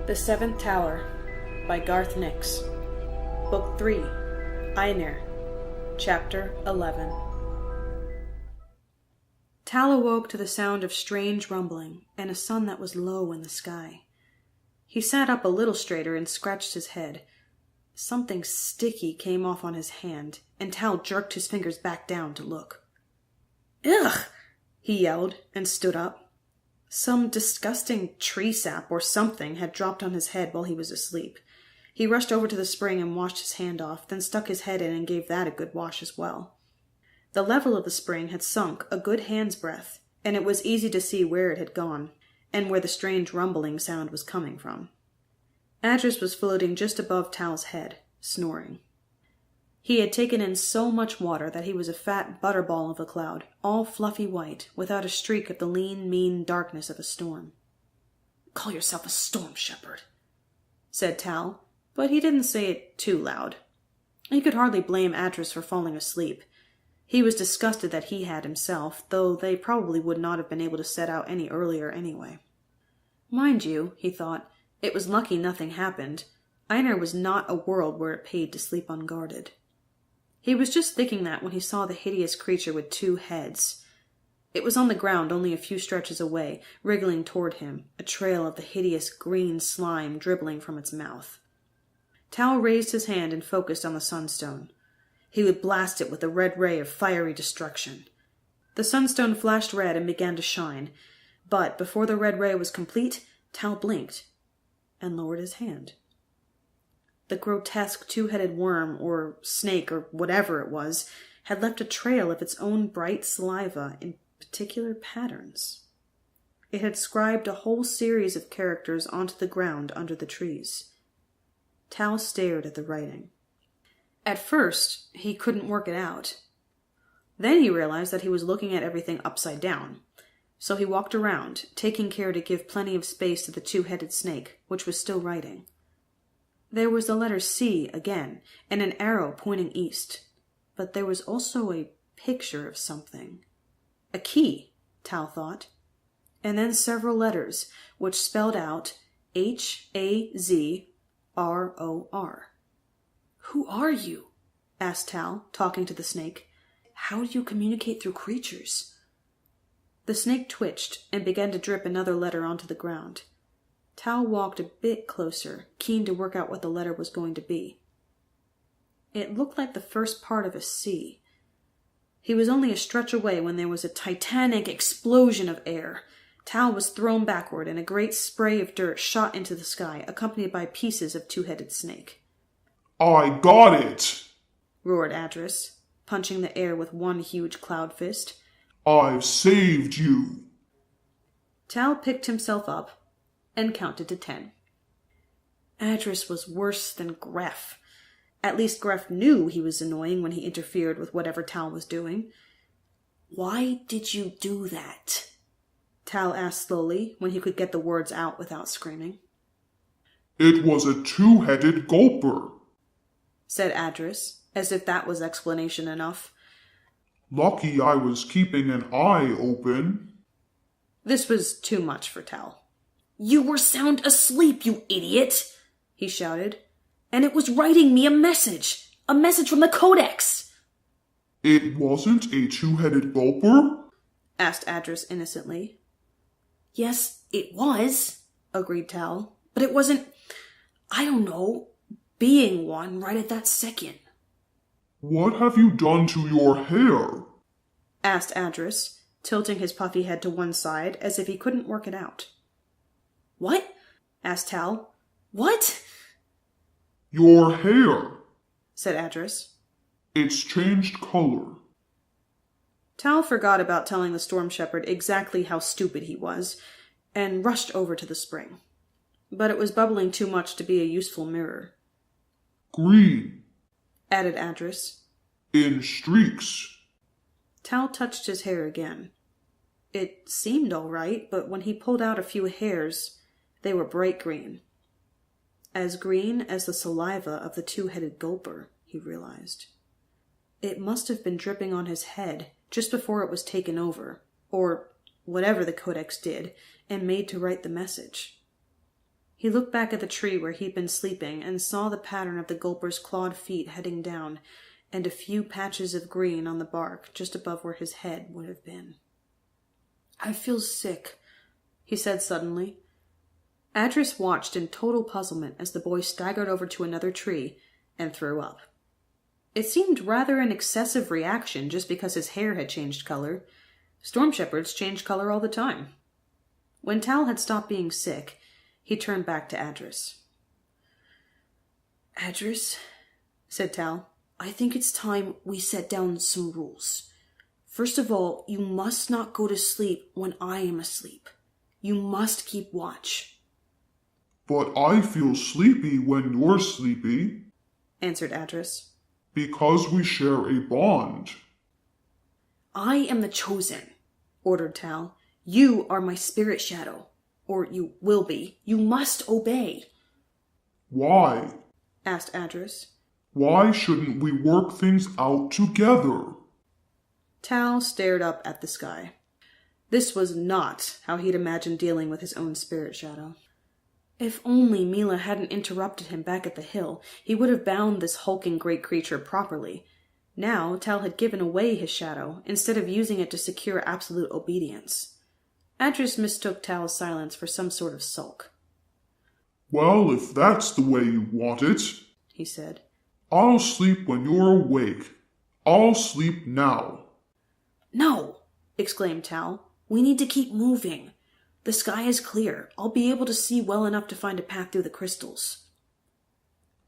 The Seventh Tower by Garth Nix. Book 3, Einir, Chapter 11. Tal awoke to the sound of strange rumbling and a sun that was low in the sky. He sat up a little straighter and scratched his head. Something sticky came off on his hand, and Tal jerked his fingers back down to look. "Ugh!" he yelled and stood up. Some disgusting tree sap or something had dropped on his head while he was asleep. He rushed over to the spring and washed his hand off, then stuck his head in and gave that a good wash as well. The level of the spring had sunk a good hand's breadth, and it was easy to see where it had gone, and where the strange rumbling sound was coming from. Adras was floating just above Tal's head, snoring. He had taken in so much water that he was a fat butterball of a cloud, all fluffy white, without a streak of the lean, mean darkness of a storm. "Call yourself a storm shepherd," said Tal, but he didn't say it too loud. He could hardly blame Adras for falling asleep. He was disgusted that he had himself, though they probably would not have been able to set out any earlier anyway. Mind you, he thought, it was lucky nothing happened. Einir was not a world where it paid to sleep unguarded. He was just thinking that when he saw the hideous creature with 2 heads. It was on the ground only a few stretches away, wriggling toward him, a trail of the hideous green slime dribbling from its mouth. Tal raised his hand and focused on the sunstone. He would blast it with a red ray of fiery destruction. The sunstone flashed red and began to shine, but before the red ray was complete, Tal blinked and lowered his hand. The grotesque 2-headed worm, or snake, or whatever it was, had left a trail of its own bright saliva in particular patterns. It had scribed a whole series of characters onto the ground under the trees. Tal stared at the writing. At first, he couldn't work it out. Then he realized that he was looking at everything upside down. So he walked around, taking care to give plenty of space to the 2-headed snake, which was still writing. There was the letter C again, and an arrow pointing east. But there was also a picture of something. A key, Tal thought. And then several letters, which spelled out Hazror. "Who are you?" asked Tal, talking to the snake. "How do you communicate through creatures?" The snake twitched and began to drip another letter onto the ground. Tal walked a bit closer, keen to work out what the letter was going to be. It looked like the first part of a C. He was only a stretch away when there was a titanic explosion of air. Tal was thrown backward, and a great spray of dirt shot into the sky, accompanied by pieces of 2-headed snake. "I got it!" roared Adras, punching the air with one huge cloud fist. "I've saved you!" Tal picked himself up and counted to 10. Adras was worse than Gref. At least Gref knew he was annoying when he interfered with whatever Tal was doing. "Why did you do that?" Tal asked slowly, when he could get the words out without screaming. "It was a 2-headed gulper," said Adras, as if that was explanation enough. "Lucky I was keeping an eye open." This was too much for Tal. "You were sound asleep, you idiot!" he shouted. "And it was writing me a message from the Codex!" "It wasn't a 2-headed gulper?" asked Adras innocently. "Yes, it was," agreed Tal. "But it wasn't, being one right at that second." "What have you done to your hair?" asked Adras, tilting his puffy head to one side as if he couldn't work it out. "What?" asked Tal. "What?" "Your hair," said Adras. "It's changed color." Tal forgot about telling the storm shepherd exactly how stupid he was, and rushed over to the spring. But it was bubbling too much to be a useful mirror. "Green," added Adras. "In streaks." Tal touched his hair again. It seemed all right, but when he pulled out a few hairs, they were bright green. As green as the saliva of the 2-headed gulper, he realized. It must have been dripping on his head just before it was taken over, or whatever the Codex did, and made to write the message. He looked back at the tree where he'd been sleeping and saw the pattern of the gulper's clawed feet heading down, and a few patches of green on the bark just above where his head would have been. "I feel sick," he said suddenly. Adras watched in total puzzlement as the boy staggered over to another tree and threw up. It seemed rather an excessive reaction just because his hair had changed color. Storm shepherds change color all the time. When Tal had stopped being sick, he turned back to Adras. "Adras," said Tal, "I think it's time we set down some rules. First of all, you must not go to sleep when I am asleep. You must keep watch." "But I feel sleepy when you're sleepy," answered Adras. "because we share a bond." "I am the chosen," ordered Tal. "You are my spirit shadow. Or you will be. You must obey." "Why?" asked Adras. "Why shouldn't we work things out together?" Tal stared up at the sky. This was not how he'd imagined dealing with his own spirit shadow. If only Mila hadn't interrupted him back at the hill, he would have bound this hulking great creature properly. Now Tal had given away his shadow, instead of using it to secure absolute obedience. Adras mistook Tal's silence for some sort of sulk. "Well, if that's the way you want it," he said, "I'll sleep when you're awake. I'll sleep now." "No!" exclaimed Tal. "We need to keep moving. The sky is clear. I'll be able to see well enough to find a path through the crystals."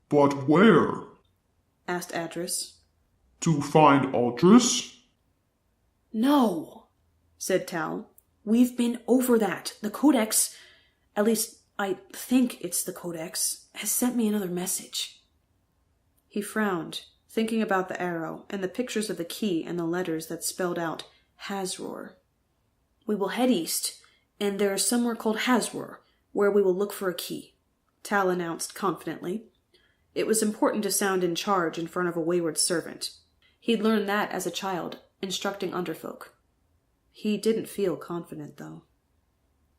"But where?" asked Adras. "To find Adras?" "No," said Tal. "We've been over that. The Codex, at least I think it's the Codex, has sent me another message." He frowned, thinking about the arrow and the pictures of the key and the letters that spelled out Hazror. "We will head east, and there is somewhere called Hazror, where we will look for a key," Tal announced confidently. It was important to sound in charge in front of a wayward servant. He'd learned that as a child, instructing underfolk. He didn't feel confident, though.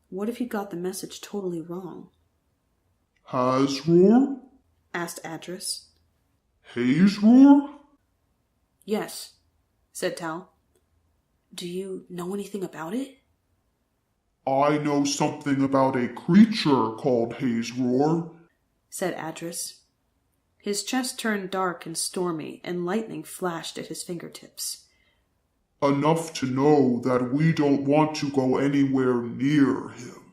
What if he got the message totally wrong? "Hazror?" asked Adras. "Hazror?" "Yes," said Tal. "Do you know anything about it?" "I know something about a creature called Hazror," said Adras. His chest turned dark and stormy, and lightning flashed at his fingertips. "Enough to know that we don't want to go anywhere near him."